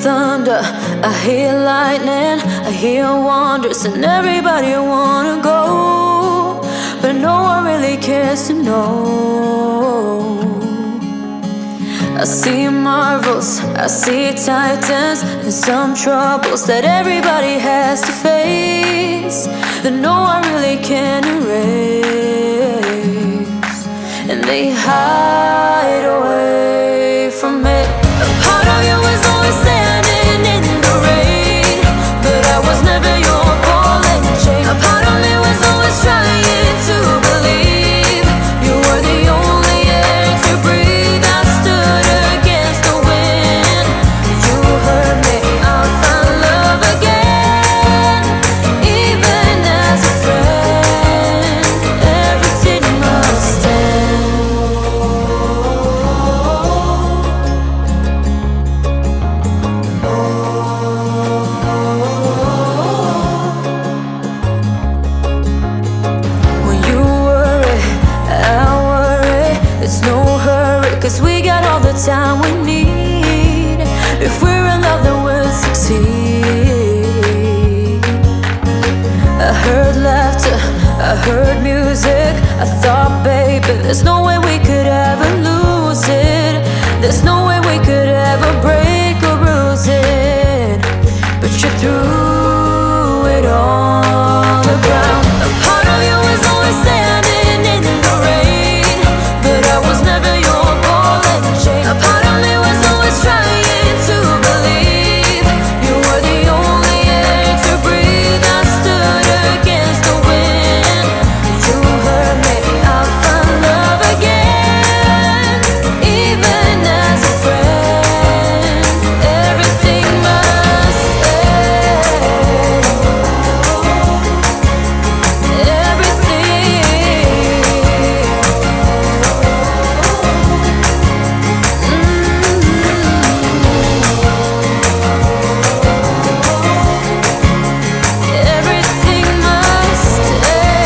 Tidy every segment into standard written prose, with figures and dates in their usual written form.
thunder, I hear lightning, I hear wonders, and everybody wanna go, but no one really cares to know. I see marvels, I see titans, and some troubles that everybody has to face, that no one really can erase, and they hide away from it. A part of you is always standing in the rain, but I was never your ball and chain. A part of me was always trying to believe you were the only air to breathe. I stood against the wind, you hurt me, I found love again. Even as a friend, everything must end. When you worry, I worry. It's no hurry, 'cause we got all the time we need. If we're in love, then we'll succeed. I heard laughter, I heard music. I thought, baby, there's no way we could ever lose it. There's no way we could ever break or bruise it. But you threw it on the ground. A part of you is always standing in the rain, but I was never your ball and chain. A part of me was always trying to believe you were the only air to breathe. I stood against the wind, you hurt me, I found love again. Even as a friend, everything must end. Everything must end.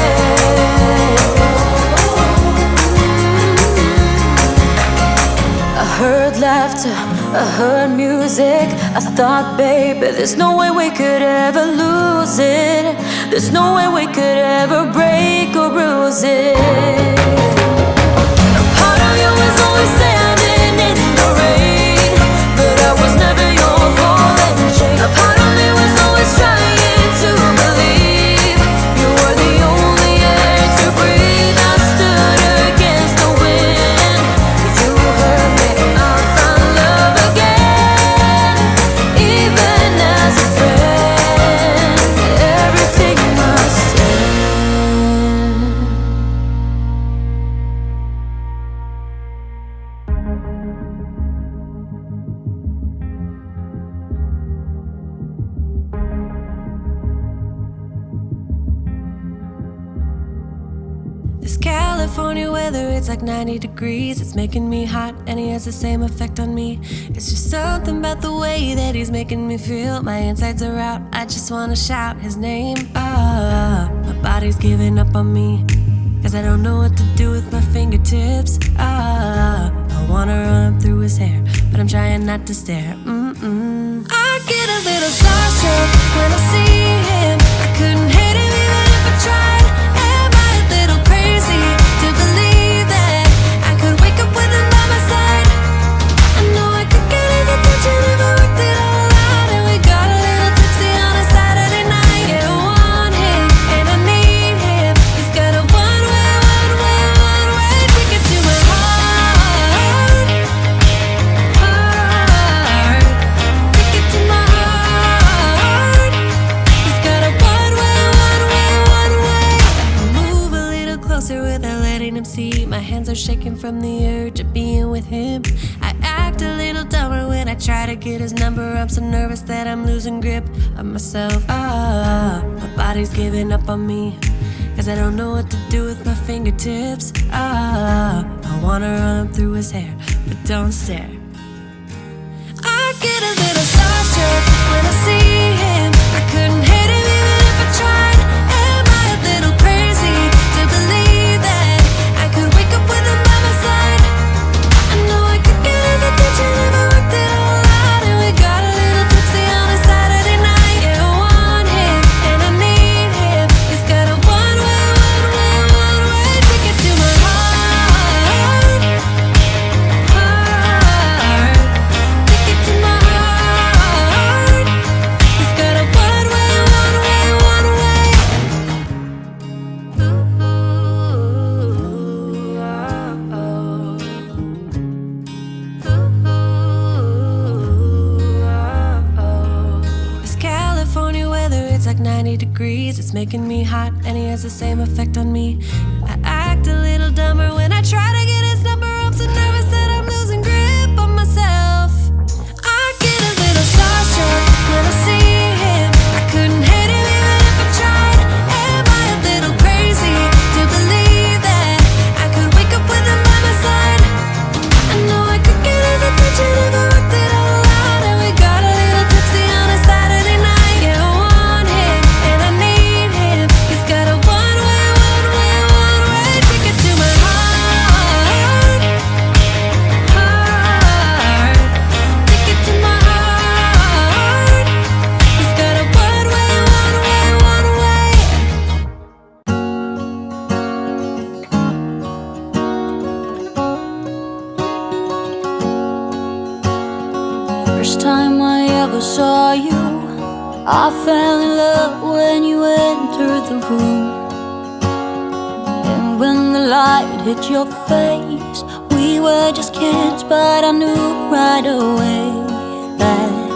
I heard laughter, I heard music. I thought, baby, there's no way we could ever lose it. There's no way we could ever break or bruise it. A part of you is always standing in the rain, but I was never your ball and chain. A part of me was always trying to believe you were the only air to breathe. I stood against the wind, you hurt me, I found love again. Even as a friend, everything must end. This California weather, it's like 90 degrees. It's making me hot and he has the same effect on me. It's just something about the way that he's making me feel. My insides are out, I just wanna shout his name. My body's giving up on me, 'cause I don't know what to do with my fingertips. I wanna run up through his hair, but I'm trying not to stare. I get a little starstruck when I see him. I couldn't hate him even if I tried. Am I a little crazy to believe that I could wake up with him by my side? I know I could get his attention if I worked it all out. And we got a little tipsy on a Saturday night. Yeah, I want him and I need him. He's got a one-way ticket to my heart. Ticket to my heart. He's got a one-way. I move a little closer without letting him see. My hands are shaking from the urge of being with him. I act a little dumber when I try to get his number. I'm so nervous that I'm losing grip of myself. My body's giving up on me, 'cause I don't know what to do with my fingertips. I wanna run up through his hair, but don't stare. I get a little starstruck when I see him. I couldn't hate him even if I tried. Am I a little crazy to believe that I could wake up with him by my side? I know I could get his attention if I worked it all out. And we got a little degrees. It's making me hot, and he has the same effect on me. I act a little dumber when I try to get his number. I'm so nervous that I'm losing grip on myself. I get a little starstruck when I see him. I couldn't hate him even if I tried. Am I a little crazy to believe that I could wake up with him by my side? I know I could get his attention if I worked it all out. And we got a little tipsy on a Saturday night. Yeah, I want him and I need him. He's got a one-way ticket to my heart. Ticket to my heart. He's got a one-way. First time I ever saw you, I fell in love when you entered the room. And when the light hit your face, we were just kids, but I knew right away that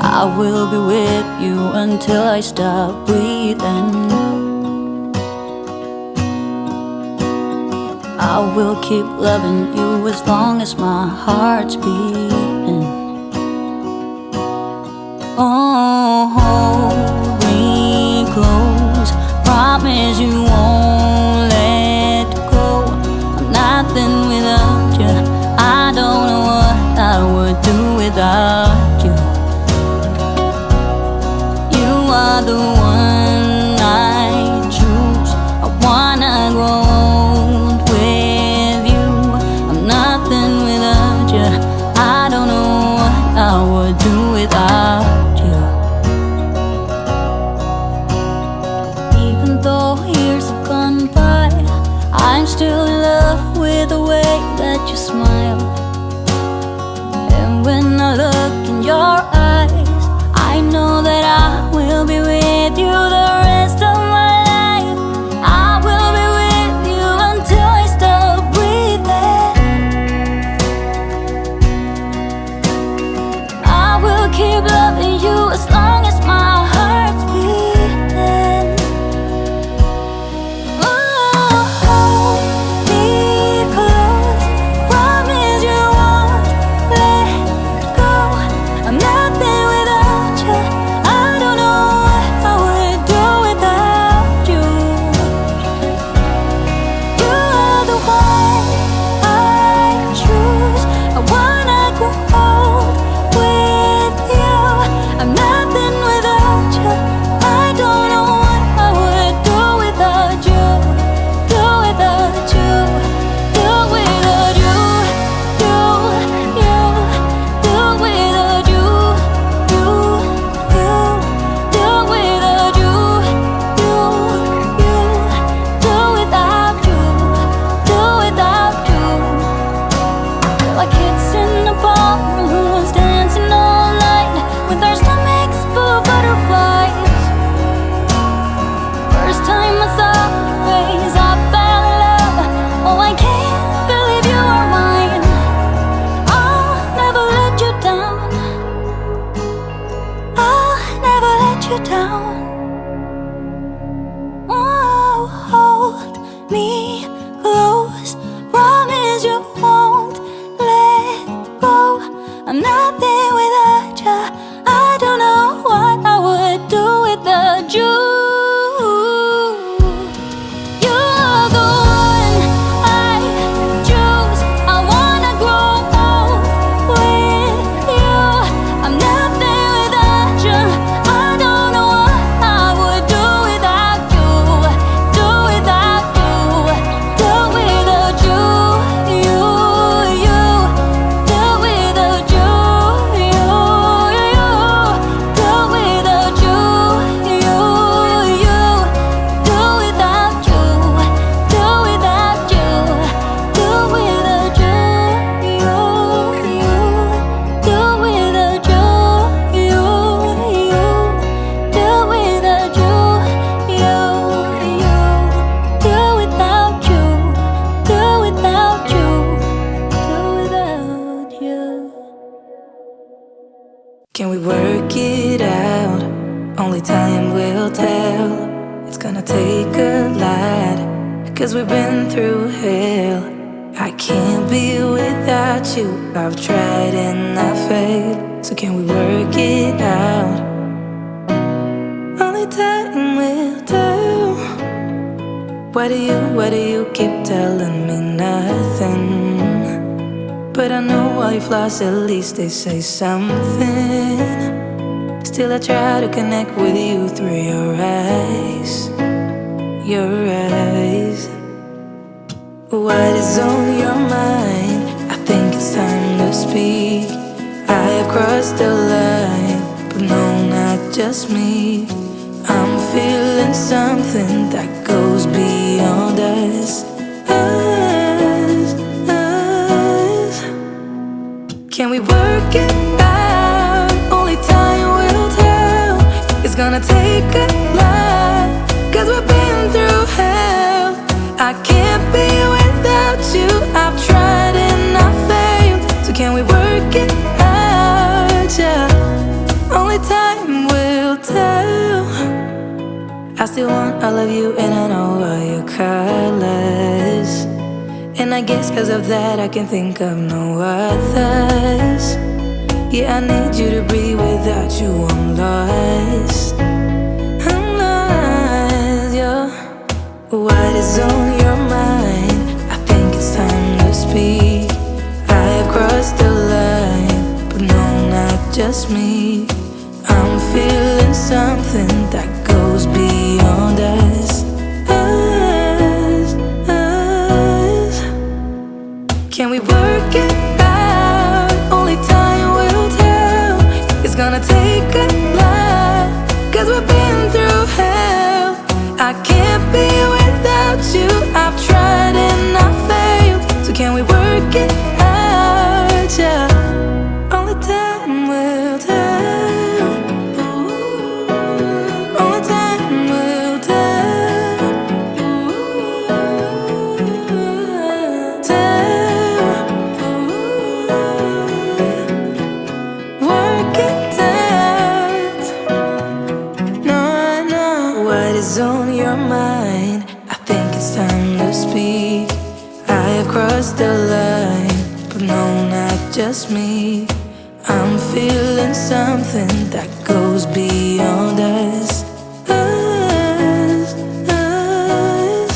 I will be with you until I stop breathing. I will keep loving you as long as my heart's beating. Oh, hold me close, promise you won't let go. I'm nothing without you, I don't know what I would do without you. You are the one I choose, I wanna grow old with you. I'm nothing without you, I don't know what I would do without you. I'm still in love with the way that you smile. And when I look in your eyes, I know that I will be with you the rest of my life. I will be with you until I stop breathing. I will keep loving you as long as my heart's beating. Can we work it out? Only time will tell. It's gonna take a lot, 'cause we've been through hell. I can't be without you. I've tried and I failed. So can we work it out? Only time will tell. Why do you keep telling me nothing? But I know all your flaws, at least they say something. Still I try to connect with you through your eyes. Your eyes. What is on your mind? I think it's time to speak. I have crossed the line, but no, not just me. I'm feeling something that goes beyond us. Us. Can we work it out? Only time will tell. It's gonna take a lot, 'cause we've been through hell. I can't be without you. I've tried and I failed. So can we work it out? Yeah. Only time will tell. I still want all of you and I know all your colors. And I guess 'cause of that I can think of no others. Yeah, I need you to breathe. Without you I'm lost. I'm lost, yeah. What is on your mind? I think it's time to speak. I have crossed the line, but no, not just me. I'm feeling something that goes beyond us. Us, us. Can we work it out? Only time will tell. It's gonna take a lot, 'cause we've been through hell. I can't be without you. I've tried and I failed. So can we work it out? Yeah. Only time will tell. Ooh. Only time will tell. Ooh. Tell. Ooh. Work it out. No, no. What is on your mind? I think it's time to speak. I have crossed the line, but no, not just me. I'm feeling something that goes beyond us. Us, us.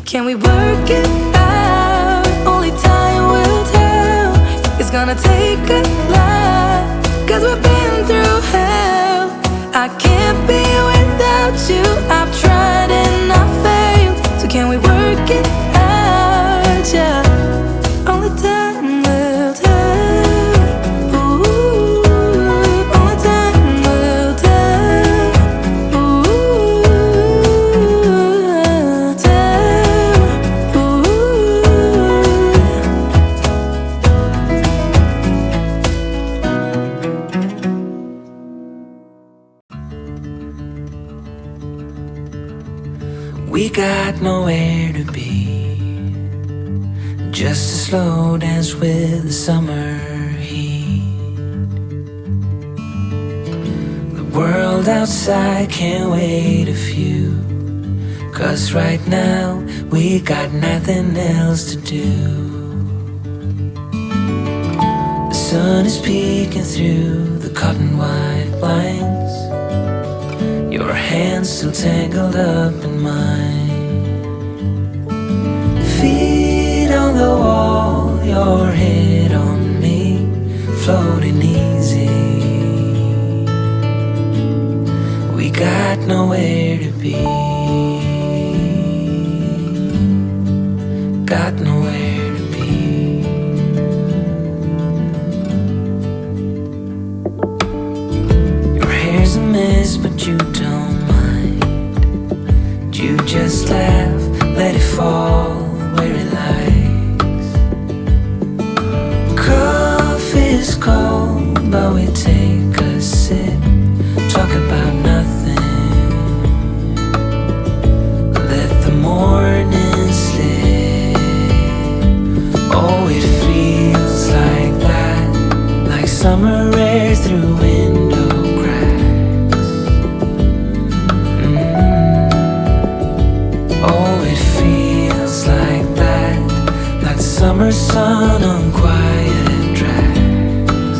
Can we work it out? Only time will tell. It's gonna take a lot, 'cause we've been through hell. I can't be without you. I've tried and I failed. So can we work it out? Yeah. Only time will tell. Ooh. Only time will tell. Ooh. Tell. Ooh. We got nowhere to be, just a slow dance with the summer heat. The world outside can't wait a few, 'cause right now we got nothing else to do. The sun is peeking through the cotton white blinds. Your hands still tangled up in mine. Feet on the wall, your head on me, floating easy. We got nowhere to be. Got nowhere to be. Your hair's a mess, but you don't mind. You just laugh, let it fall where it lies. Coffee's cold, but we take a sip, talk about nothing. Let the morning slip. Oh, it feels like that, like summer air through window cracks. summer sun on quiet tracks.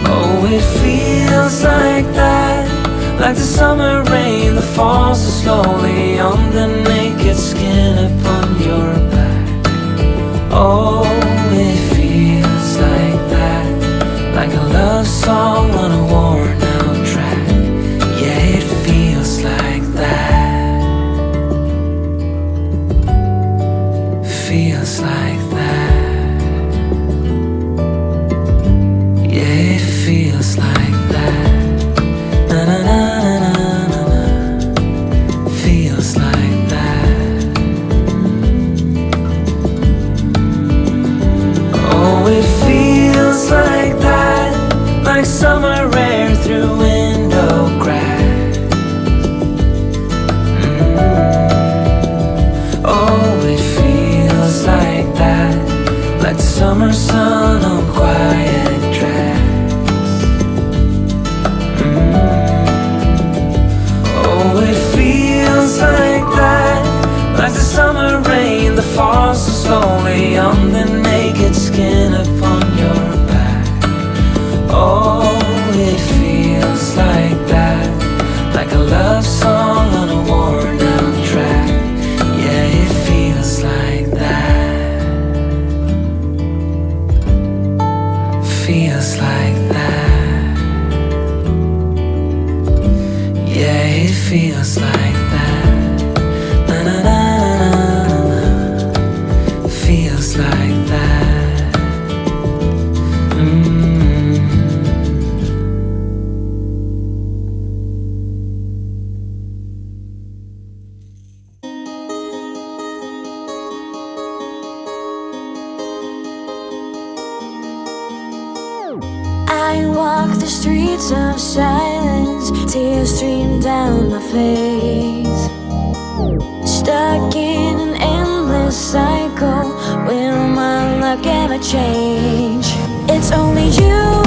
Oh, it feels like that, like the summer rain that falls so slowly on the naked skin upon your back. Oh, it feels like that, like a love song on a worn out track. Yeah, it feels like that. Feels like that. Yeah, it feels like that. Na na na na na na. Feels like that. Oh, it feels like that, like summer air through window cracks. Oh, it feels like that, like the summer sun on quiet tracks. Oh, it feels like that, like the summer rain that falls so slowly on the naked skin upon your back. Oh, it feels like that, like a love song on a worn out track. Yeah, it feels like that. Feels like that. Yeah, it feels like that. Na na na na na na. Feels like that. I walk the streets of silence, tears stream down my face. Stuck in an endless cycle, will my luck ever change? It's only you